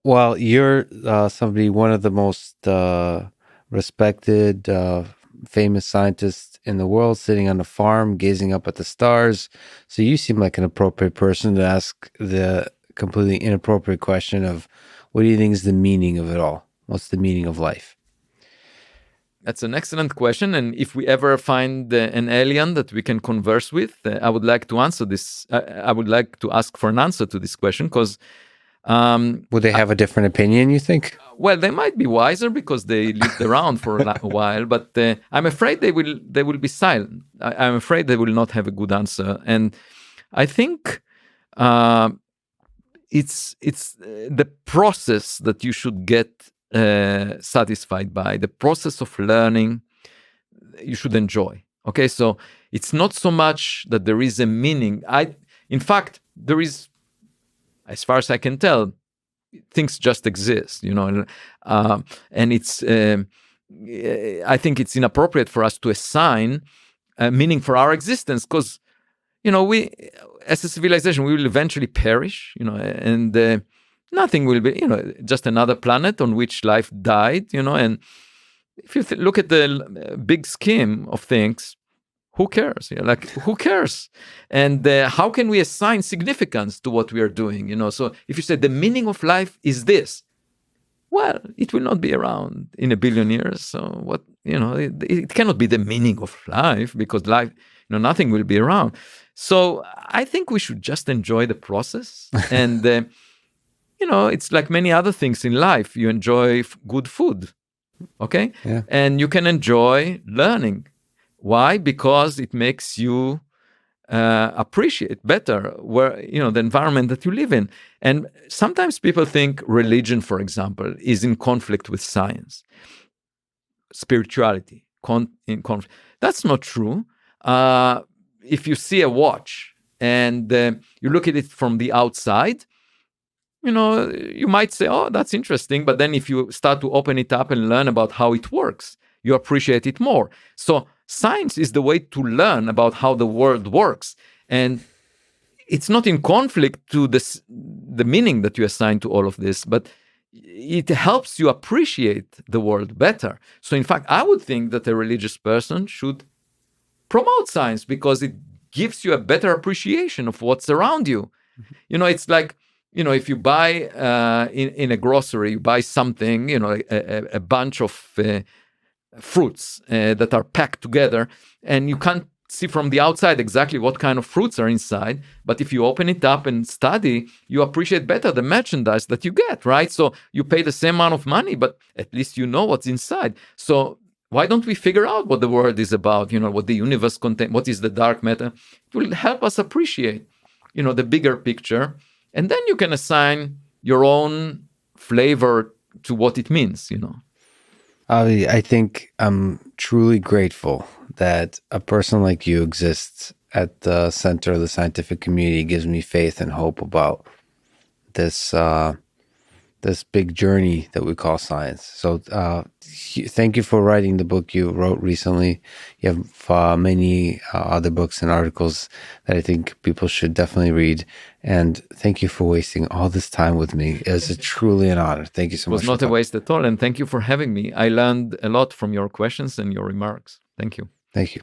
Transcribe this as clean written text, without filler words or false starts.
Well, you're somebody, one of the most respected, famous scientists in the world, sitting on a farm, gazing up at the stars. So you seem like an appropriate person to ask the completely inappropriate question of, what do you think is the meaning of it all? What's the meaning of life? That's an excellent question. And if we ever find an alien that we can converse with, I would like to answer this. I would like to ask for an answer to this question because would they have a different opinion, you think? Well, they might be wiser because they lived around for a while, but I'm afraid they will be silent. I'm afraid they will not have a good answer. And I think it's the process that you should get satisfied by, the process of learning you should enjoy. Okay, so it's not so much that there is a meaning. In fact, there is, as far as I can tell, things just exist, and it's. I think it's inappropriate for us to assign meaning for our existence because, we, as a civilization, we will eventually perish, and nothing will be, just another planet on which life died, and if you look at the big scheme of things, who cares? Who cares? And how can we assign significance to what we are doing? So if you say the meaning of life is this, well, it will not be around in 1 billion years. So what, it cannot be the meaning of life because life, nothing will be around. So I think we should just enjoy the process. And, it's like many other things in life. You enjoy good food. Okay. Yeah. And you can enjoy learning. Why? Because it makes you appreciate better the environment that you live in. And sometimes people think religion, for example, is in conflict with science, spirituality, in conflict. That's not true. If you see a watch and you look at it from the outside, you might say, oh, that's interesting. But then if you start to open it up and learn about how it works, you appreciate it more. So science is the way to learn about how the world works. And it's not in conflict to the meaning that you assign to all of this, but it helps you appreciate the world better. So in fact, I would think that a religious person should promote science because it gives you a better appreciation of what's around you. It's like, if you buy in a grocery, you buy something, a bunch of fruits that are packed together, and you can't see from the outside exactly what kind of fruits are inside. But if you open it up and study, you appreciate better the merchandise that you get, right? So you pay the same amount of money, but at least you know what's inside. So why don't we figure out what the world is about, what the universe contains, what is the dark matter? It will help us appreciate, the bigger picture. And then you can assign your own flavor to what it means, Avi, I think I'm truly grateful that a person like you exists at the center of the scientific community. It gives me faith and hope about this this big journey that we call science. So thank you for writing the book you wrote recently. You have many other books and articles that I think people should definitely read. And thank you for wasting all this time with me. It was truly an honor. Thank you so much. It was not a waste at all. And thank you for having me. I learned a lot from your questions and your remarks. Thank you. Thank you.